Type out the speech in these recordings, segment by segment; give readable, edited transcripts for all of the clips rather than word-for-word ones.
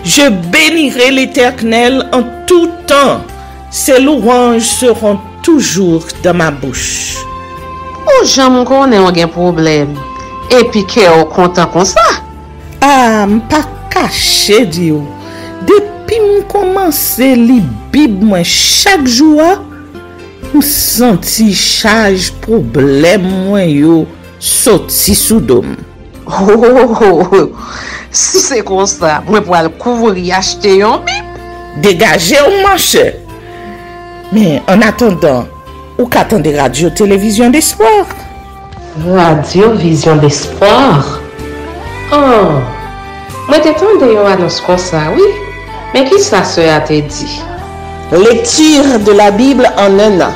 Je bénirai l'Éternel en tout temps. Ses louanges seront toujours dans ma bouche. Oh, j'aime qu'on ait un problème. Et puis qu'elle est content comme ça. Ah, m'pas caché, Dieu. Depuis que je commence à lire la Bible chaque jour, je sens charge problème moi yo sorti sous dôme. Oh, si c'est comme ça, moi pour le couvrir acheter un Bible. Dégagez au marché. Mais en attendant, ou qu'attendez radio télévision d'espoir? Radio Vision d'Espoir. Oh, moi t'attendais une annonce comme ça, oui. Mais qui ça a te dit? Lecture de la Bible en un an.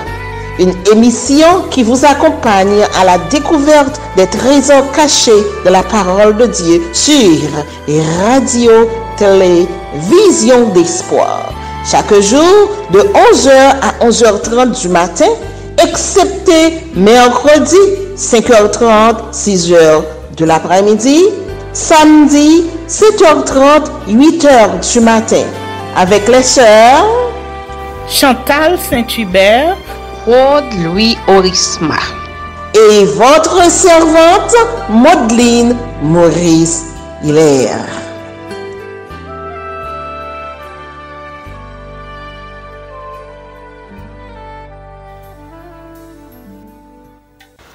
Une émission qui vous accompagne à la découverte des trésors cachés de la parole de Dieu sur Radio Télévision d'Espoir. Chaque jour de 11h à 11h30 du matin, excepté mercredi 5h30, 6h de l'après-midi, samedi 7h30, 8h du matin, avec les sœurs Chantal Saint-Hubert, Claude Louis Orisma et votre servante Maudeline Maurice Hilaire.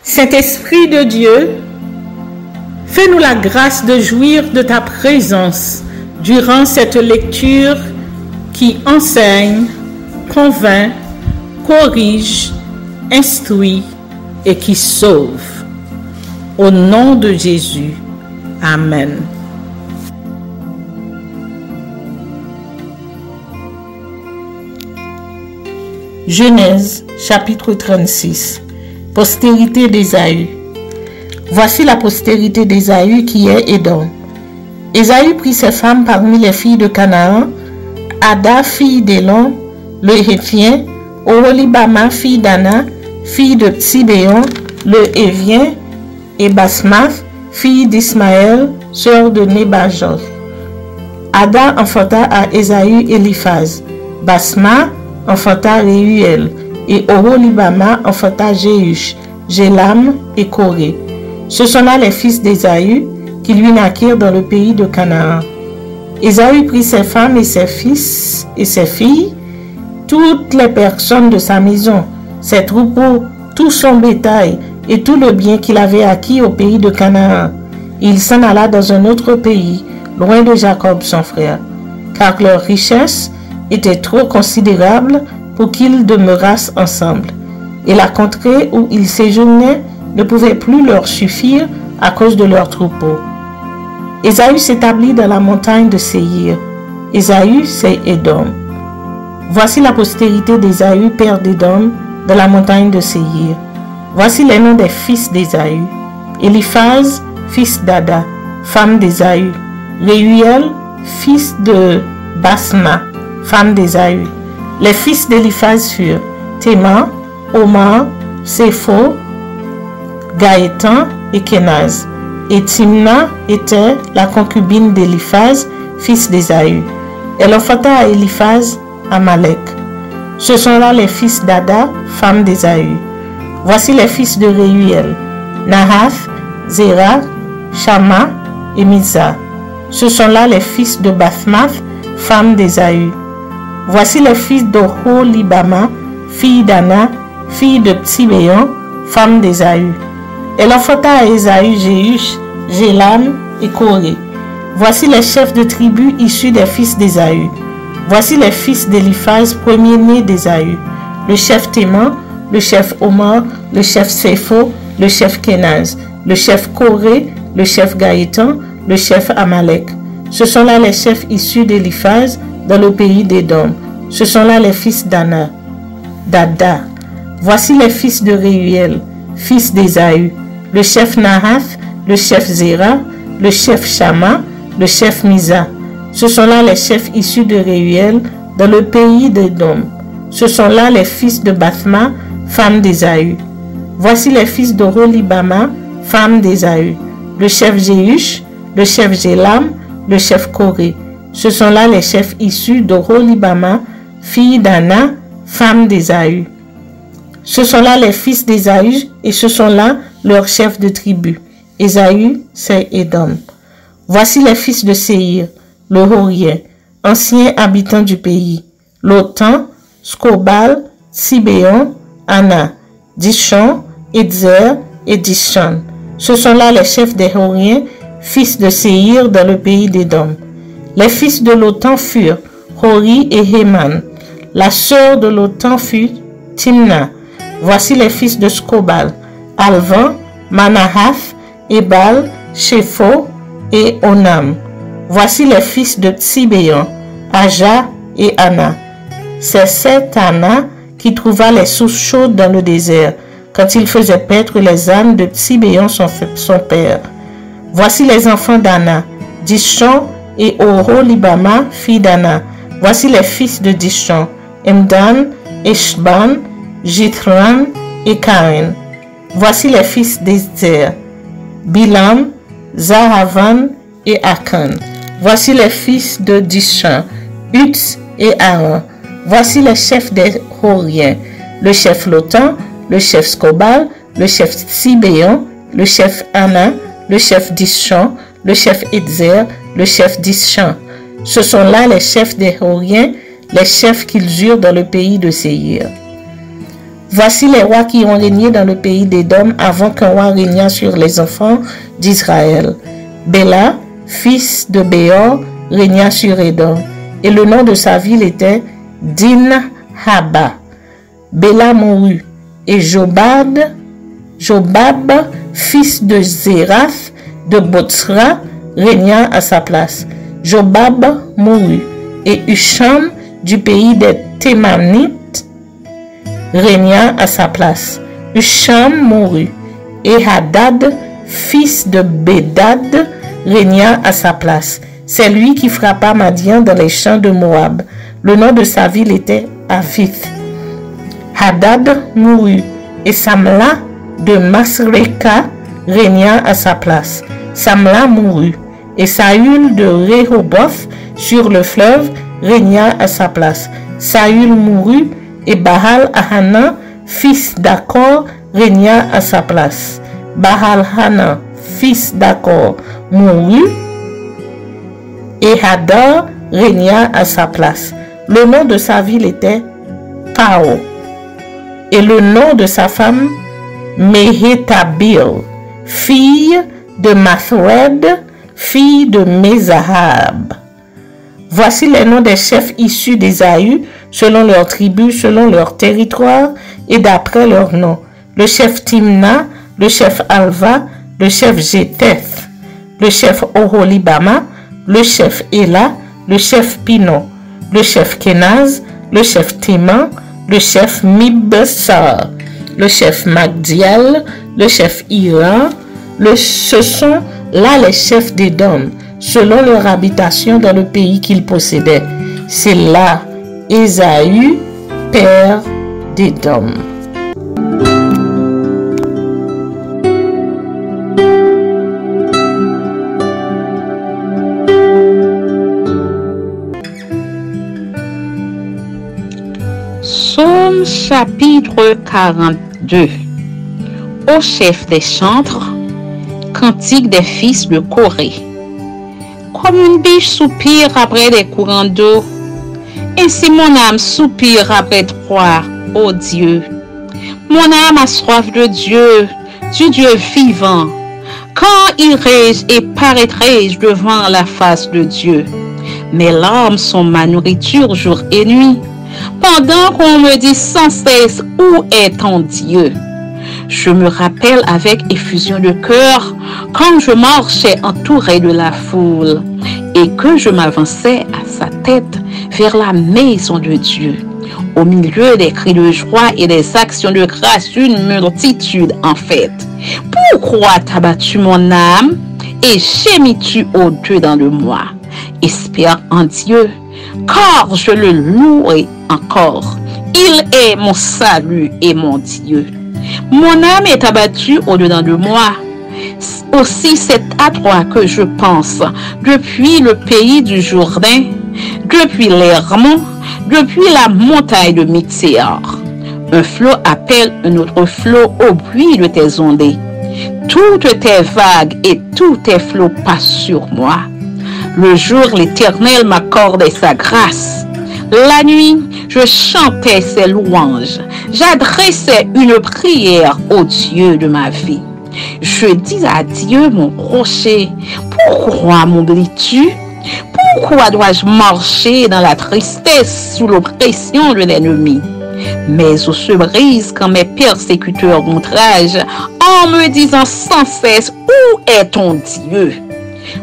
Saint-Esprit de Dieu, fais-nous la grâce de jouir de ta présence durant cette lecture qui enseigne, convainc, corrige, instruit et qui sauve. Au nom de Jésus. Amen. Genèse, chapitre 36. Postérité d'Ésaü. Voici la postérité d'Ésaü qui est Édom. Ésaü prit ses femmes parmi les filles de Canaan, Ada, fille d'Élon, le Héthien, Oholibama, fille d'Ana, fille de Tsibéon, le Hévien, et Basmath, fille d'Ismaël, sœur de Nébajoth. Ada enfanta à Ésaü Éliphaz, Basma enfanta Réuel, et Oholibama enfanta Jéhush, Jélam et Coré. Ce sont là les fils d'Ésaü qui lui naquirent dans le pays de Canaan. Ésaü prit ses femmes et ses fils et ses filles, toutes les personnes de sa maison, ses troupeaux, tout son bétail et tout le bien qu'il avait acquis au pays de Canaan. Il s'en alla dans un autre pays, loin de Jacob son frère, car leur richesse était trop considérable pour qu'ils demeurassent ensemble. Et la contrée où ils séjournaient ne pouvait plus leur suffire à cause de leurs troupeaux. Ésaü s'établit dans la montagne de Séir. Ésaü, c'est Édom. Voici la postérité d'Ésaü, père d'Édom, dans la montagne de Séir. Voici les noms des fils d'Ésaü. Éliphaz, fils d'Ada, femme d'Ésaü. Réuel, fils de Basma, femme d'Ésaü. Les fils d'Éliphaz furent Théman, Omar, Sépho, Gaétan et Kenaz. Et Timna était la concubine d'Éliphaz, fils d'Ésaü. Elle enfanta à Éliphaz Amalek. Ce sont là les fils d'Ada, femme d'Ésaü. Voici les fils de Réuel, Nahath, Zéra, Shama et Miza. Ce sont là les fils de Bathmath, femme d'Ésaü. Voici les fils d'Oholibama, fille d'Ana, fille de Tsibéon, femme d'Ésaü. Elle enfanta à Ésaü Jéhush, Jélam et Coré. Voici les chefs de tribus issus des fils d'Ésaü. Voici les fils d'Éliphaz, premier-né d'Ésaü. Le chef Théman, le chef Omar, le chef Sépho, le chef Kenaz, le chef Coré, le chef Gaétan, le chef Amalek. Ce sont là les chefs issus d'Éliphaz dans le pays d'Édom. Ce sont là les fils d'Ana, d'Ada. Voici les fils de Réuel, fils d'Ésaü. Le chef Nahath, le chef Zéra, le chef Shama, le chef Miza. Ce sont là les chefs issus de Réuel dans le pays d'Édom. Ce sont là les fils de Bathma, femme d'Ésaü. Voici les fils d'Oholibama, femme d'Ésaü. Le chef Jéhush, le chef Jélam, le chef Coré. Ce sont là les chefs issus d'Oholibama, fille d'Anna, femme d'Ésaü. Ce sont là les fils d'Ésaü et ce sont là leurs chefs de tribu. Ésaü, c'est Édom. Voici les fils de Séhir, le Horien, anciens habitants du pays. Lotan, Scobal, Sibéon, Anna, Dishon, Edzer et Dishan. Ce sont là les chefs des Horiens, fils de Séhir dans le pays d'Édom. Les fils de Lotan furent Hori et Héman. La sœur de Lotan fut Timna. Voici les fils de Scobal, Alvan, Manahath, Ebal, Shepho et Onam. Voici les fils de Sibéon, Aja et Anna. C'est cette Anna qui trouva les sources chaudes dans le désert, quand il faisait paître les ânes de Sibéon son père. Voici les enfants d'Anna, Dishon et Oholibama, fille d'Anna. Voici les fils de Dishon, Emdan, Eshban, Jithran et Karen. Voici les fils d'Ezer, Bilam, Zahavan et Akan. Voici les fils de Dishon, Utz et Aaron. Voici les chefs des Horiens, le chef Lotan, le chef Scobal, le chef Sibéon, le chef Anna, le chef Dishon, le chef Edzer, le chef Dishan. Ce sont là les chefs des Horiens, les chefs qu'ils eurent dans le pays de Séhir. Voici les rois qui ont régné dans le pays d'Édom avant qu'un roi régnât sur les enfants d'Israël. Béla, fils de Béor, régna sur Édom, et le nom de sa ville était Dinhaba. Béla mourut, et Jobab, fils de Zérath, de Botsra, régna à sa place. Jobab mourut, et Husham, du pays des Thémanites, régna à sa place. Husham mourut, et Hadad, fils de Bédad, régna à sa place. C'est lui qui frappa Madian dans les champs de Moab. Le nom de sa ville était Avith. Hadad mourut, et Samla de Masreka régna à sa place. Samla mourut, et Saül de Rehoboth sur le fleuve régna à sa place. Saül mourut, et Baal-Hanan, fils d'Akor, régna à sa place. Baal-Hanan, fils d'Akor, mourut, et Hadar régna à sa place. Le nom de sa ville était Pao, et le nom de sa femme Mehétabil, fille de Mathred, fille de Mezahab. Voici les noms des chefs issus d'Ésaü, selon leurs tribus, selon leur territoire et d'après leurs noms. Le chef Timna, le chef Alva, le chef Jéteth, le chef Oholibama, le chef Ela, le chef Pino, le chef Kenaz, le chef Téman, le chef Mibsar, le chef Magdiel, le chef Ira. Ce sont là les chefs d'Édom, selon leur habitation dans le pays qu'ils possédaient. C'est là Ésaü, père d'Édom. Psaume chapitre 42. Au chef des chantres, cantique des fils de Corée. Comme une biche soupire après des courants d'eau, ainsi mon âme soupire après toi, ô Dieu. Mon âme a soif de Dieu, du Dieu vivant. Quand irai-je et paraîtrai-je devant la face de Dieu? Mes larmes sont ma nourriture jour et nuit, pendant qu'on me dit sans cesse, où est ton Dieu? Je me rappelle avec effusion de cœur quand je marchais entouré de la foule et que je m'avançais à sa tête vers la maison de Dieu. Au milieu des cris de joie et des actions de grâce, une multitude en fête. Pourquoi t'as battu mon âme et gémis-tu au Dieu dans le moi? Espère en Dieu, car je le louerai encore. Il est mon salut et mon Dieu. Mon âme est abattue au-dedans de moi. Aussi c'est à toi que je pense, depuis le pays du Jourdain, depuis l'Hermon, depuis la montagne de Mixéar. Un flot appelle un autre flot au bruit de tes ondées. Toutes tes vagues et tous tes flots passent sur moi. Le jour, l'Éternel m'accordait sa grâce. La nuit, je chantais ses louanges. J'adressais une prière au Dieu de ma vie. Je dis à Dieu, mon rocher, pourquoi m'oublies-tu? Pourquoi dois-je marcher dans la tristesse sous l'oppression de l'ennemi? Mes os se brisent quand mes persécuteurs m'outragent en me disant sans cesse, où est ton Dieu?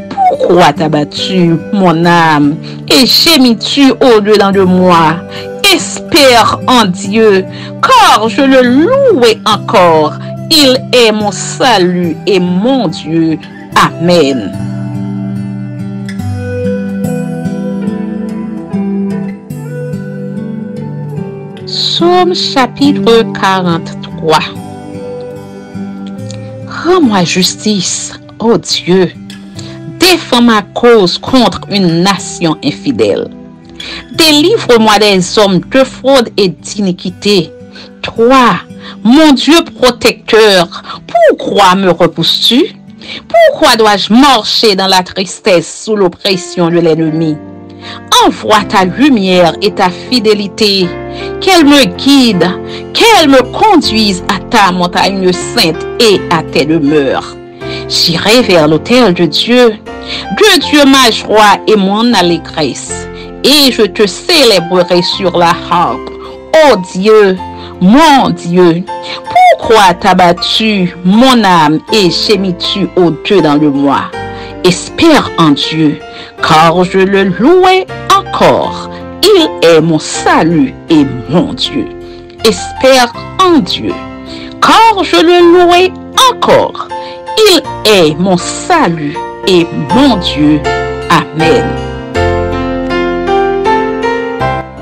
Pourquoi t'as battu mon âme et gémis-tu au-dedans de moi? Espère en Dieu, car je le louerai encore. Il est mon salut et mon Dieu. Amen. Psaume chapitre 43. Rends-moi justice, ô Dieu. Défends ma cause contre une nation infidèle. Délivre-moi des hommes de fraude et d'iniquité. Toi, mon Dieu protecteur, pourquoi me repousses-tu? Pourquoi dois-je marcher dans la tristesse sous l'oppression de l'ennemi? Envoie ta lumière et ta fidélité, qu'elle me guide, qu'elle me conduise à ta montagne sainte et à tes demeures. J'irai vers l'autel de Dieu ma joie et mon allégresse, et je te célébrerai sur la harpe. Ô Dieu, mon Dieu, pourquoi t'as battu mon âme et gémis-tu au-dedans de moi? Espère en Dieu, car je le louerai encore. Il est mon salut et mon Dieu. Espère en Dieu, car je le louerai encore. Il est mon salut et mon Dieu. Amen.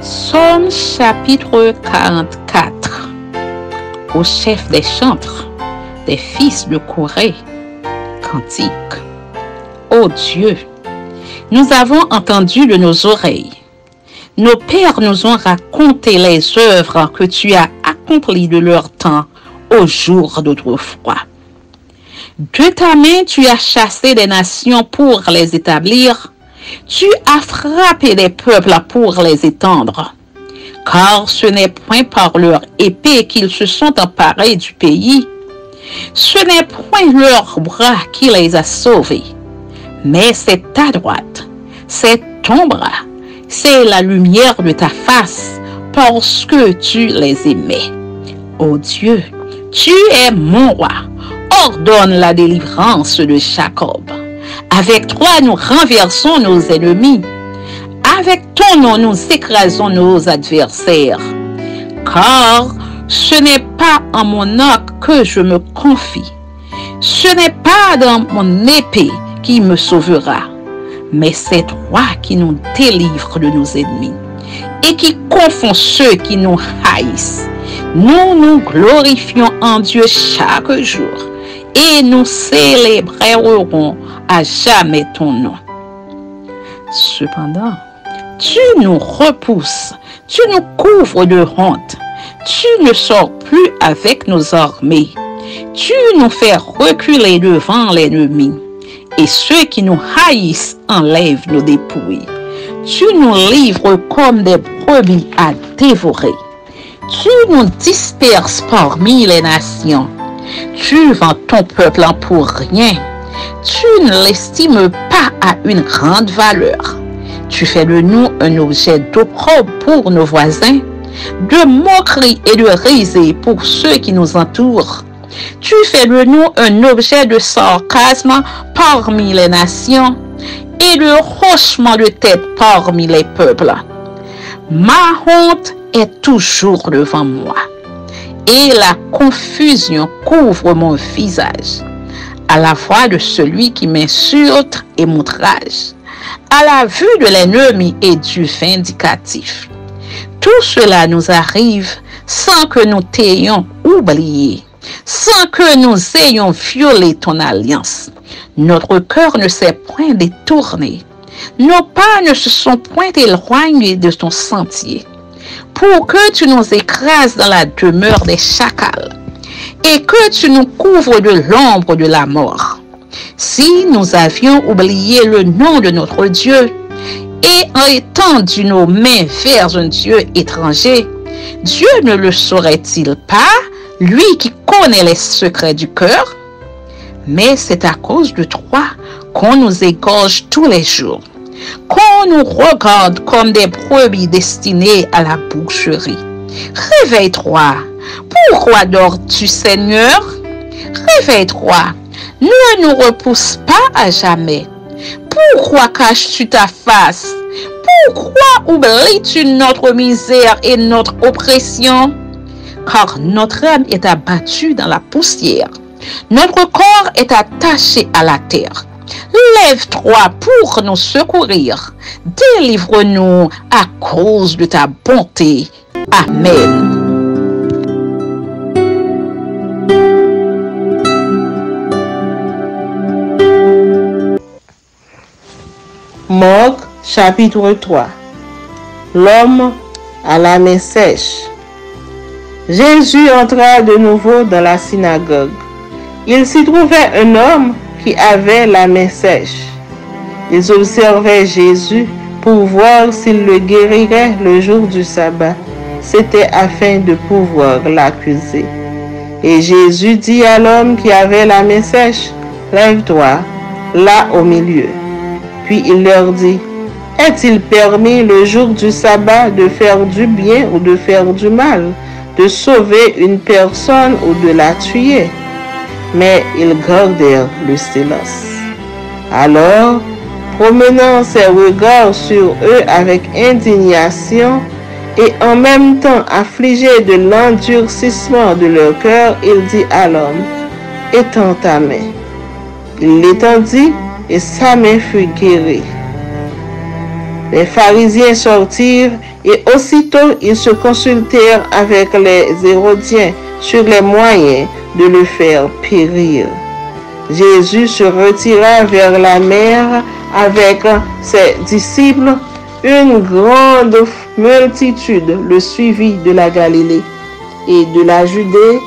Psaume chapitre 44. Au chef des chantres, des fils de Corée. Cantique. Ô Dieu, nous avons entendu de nos oreilles. Nos pères nous ont raconté les œuvres que tu as accomplies de leur temps au jour d'autrefois. De ta main, tu as chassé des nations pour les établir. Tu as frappé des peuples pour les étendre. Car ce n'est point par leur épée qu'ils se sont emparés du pays. Ce n'est point leur bras qui les a sauvés. Mais c'est ta droite, c'est ton bras, c'est la lumière de ta face, parce que tu les aimais. Ô Dieu, tu es mon roi. Ordonne la délivrance de Jacob. Avec toi, nous renversons nos ennemis. Avec ton nom, nous écrasons nos adversaires. Car ce n'est pas en mon arc que je me confie. Ce n'est pas dans mon épée qui me sauvera. Mais c'est toi qui nous délivres de nos ennemis et qui confond ceux qui nous haïssent. Nous nous glorifions en Dieu chaque jour et nous célébrerons à jamais ton nom. Cependant, tu nous repousses, tu nous couvres de honte, tu ne sors plus avec nos armées, tu nous fais reculer devant l'ennemi, et ceux qui nous haïssent enlèvent nos dépouilles. Tu nous livres comme des brebis à dévorer. Tu nous disperses parmi les nations. Tu vends ton peuple pour rien. Tu ne l'estimes pas à une grande valeur. Tu fais de nous un objet d'opprobre pour nos voisins, de moquerie et de risée pour ceux qui nous entourent. Tu fais de nous un objet de sarcasme parmi les nations et de hochement de tête parmi les peuples. Ma honte est toujours devant moi et la confusion couvre mon visage. À la voix de celui qui m'insulte et m'outrage, à la vue de l'ennemi et du vindicatif. Tout cela nous arrive sans que nous t'ayons oublié. sans que nous ayons violé ton alliance. Notre cœur ne s'est point détourné. Nos pas ne se sont point éloignés de ton sentier, pour que tu nous écrases dans la demeure des chacals, et que tu nous couvres de l'ombre de la mort. Si nous avions oublié le nom de notre Dieu, et étendu nos mains vers un Dieu étranger, Dieu ne le saurait-il pas, lui qui connaît les secrets du cœur? Mais c'est à cause de toi qu'on nous égorge tous les jours, qu'on nous regarde comme des brebis destinées à la boucherie. Réveille-toi. Pourquoi dors-tu, Seigneur? Réveille-toi. Ne nous repousse pas à jamais. Pourquoi caches-tu ta face? Pourquoi oublies-tu notre misère et notre oppression? Car notre âme est abattue dans la poussière. Notre corps est attaché à la terre. Lève-toi pour nous secourir. Délivre-nous à cause de ta bonté. Amen. Marc, chapitre 3. L'homme à la main sèche. Jésus entra de nouveau dans la synagogue. Il s'y trouvait un homme qui avait la main sèche. Ils observaient Jésus pour voir s'il le guérirait le jour du sabbat. C'était afin de pouvoir l'accuser. Et Jésus dit à l'homme qui avait la main sèche, « Lève-toi, là au milieu. » Puis il leur dit, « Est-il permis le jour du sabbat de faire du bien ou de faire du mal, de sauver une personne ou de la tuer? » Mais ils gardèrent le silence. Alors, promenant ses regards sur eux avec indignation et en même temps affligé de l'endurcissement de leur cœur, il dit à l'homme, « Étends ta main. » Il l'étendit et sa main fut guérie. Les pharisiens sortirent et aussitôt ils se consultèrent avec les Hérodiens sur les moyens de le faire périr. Jésus se retira vers la mer avec ses disciples. Une grande multitude le suivit de la Galilée et de la Judée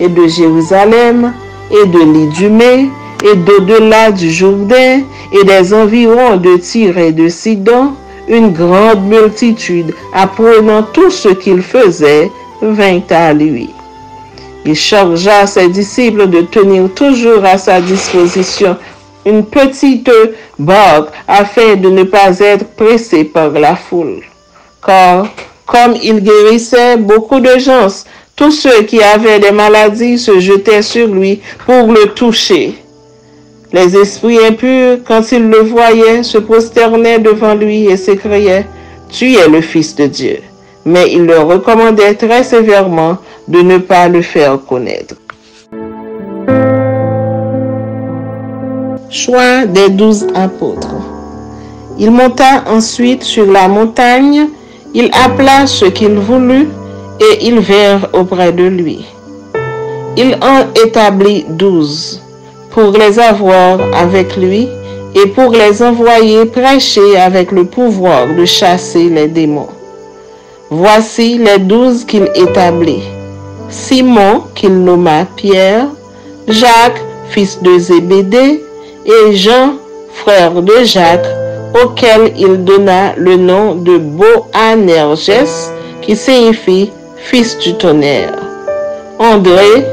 et de Jérusalem et de l'Idumée et d'au-delà du Jourdain et des environs de Tyr et de Sidon. Une grande multitude, apprenant tout ce qu'il faisait, vint à lui. Il chargea ses disciples de tenir toujours à sa disposition une petite barque afin de ne pas être pressé par la foule. Car, comme il guérissait beaucoup de gens, tous ceux qui avaient des maladies se jetaient sur lui pour le toucher. Les esprits impurs, quand ils le voyaient, se prosternaient devant lui et s'écriaient, « Tu es le Fils de Dieu. » Mais il leur recommandait très sévèrement de ne pas le faire connaître. Choix des 12 apôtres. Il monta ensuite sur la montagne, il appela ceux qu'il voulut et ils vinrent auprès de lui. Il en établit 12 pour les avoir avec lui et pour les envoyer prêcher avec le pouvoir de chasser les démons. Voici les 12 qu'il établit. Simon, qu'il nomma Pierre, Jacques, fils de Zébédée, et Jean, frère de Jacques, auquel il donna le nom de Boanerges, qui signifie fils du tonnerre. André,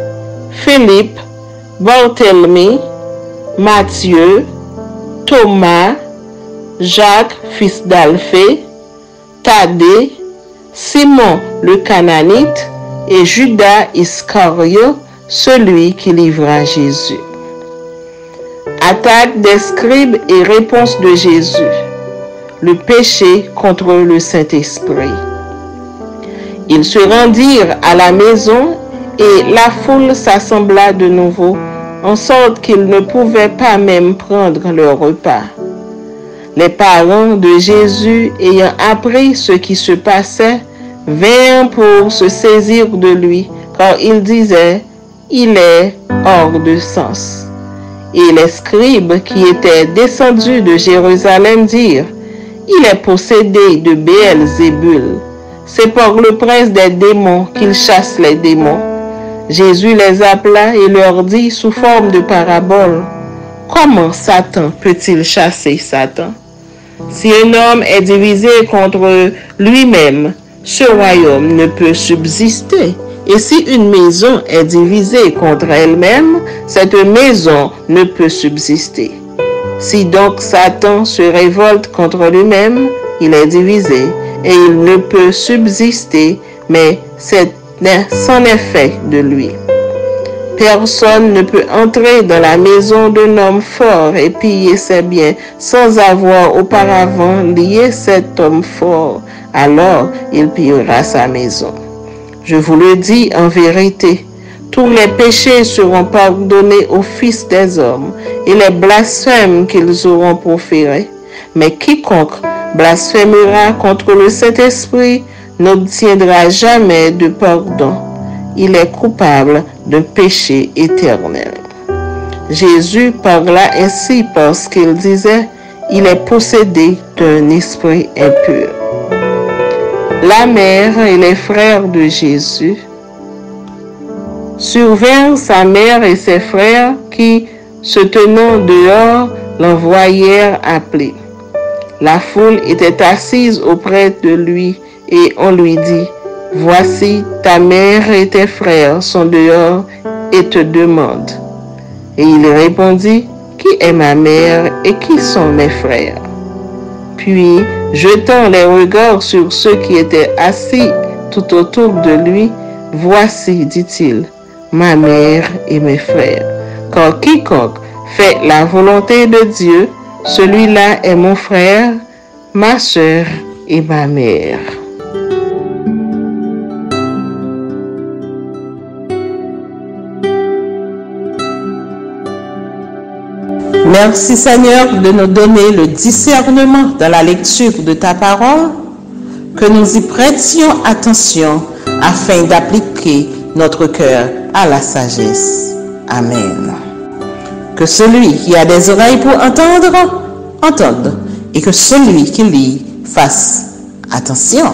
Philippe, Barthélemy, Matthieu, Thomas, Jacques, fils d'Alphée, Thaddée, Simon le Cananite et Judas Iscario, celui qui livra Jésus. Attaque des scribes et réponse de Jésus. Le péché contre le Saint-Esprit. Ils se rendirent à la maison et la foule s'assembla de nouveau, en sorte qu'ils ne pouvaient pas même prendre leur repas. Les parents de Jésus, ayant appris ce qui se passait, vinrent pour se saisir de lui, car ils disaient, « il est hors de sens. Et les scribes qui étaient descendus de Jérusalem dirent, il est possédé de Béelzébul. C'est par le prince des démons qu'il chasse les démons. Jésus les appela et leur dit sous forme de parabole, comment Satan peut-il chasser Satan? Si un homme est divisé contre lui-même, ce royaume ne peut subsister. Et si une maison est divisée contre elle-même, cette maison ne peut subsister. Si donc Satan se révolte contre lui-même, il est divisé et il ne peut subsister, mais c'en est fait de lui. Personne ne peut entrer dans la maison d'un homme fort et piller ses biens sans avoir auparavant lié cet homme fort. Alors il pillera sa maison. Je vous le dis en vérité, tous les péchés seront pardonnés aux fils des hommes et les blasphèmes qu'ils auront proférés. Mais quiconque blasphémera contre le Saint-Esprit n'obtiendra jamais de pardon. Il est coupable d'un péché éternel. Jésus parla ainsi parce qu'il disait, il est possédé d'un esprit impur. La mère et les frères de Jésus survinrent sa mère et ses frères qui, se tenant dehors, l'envoyèrent appeler. La foule était assise auprès de lui et on lui dit, voici ta mère et tes frères sont dehors et te demandent. Et il répondit, qui est ma mère et qui sont mes frères? Puis, jetant les regards sur ceux qui étaient assis tout autour de lui, voici, dit-il, ma mère et mes frères. Car quiconque fait la volonté de Dieu, celui-là est mon frère, ma sœur et ma mère. Merci Seigneur de nous donner le discernement dans la lecture de ta parole, que nous y prêtions attention afin d'appliquer notre cœur à la sagesse. Amen. Que celui qui a des oreilles pour entendre, entende, et que celui qui lit fasse attention.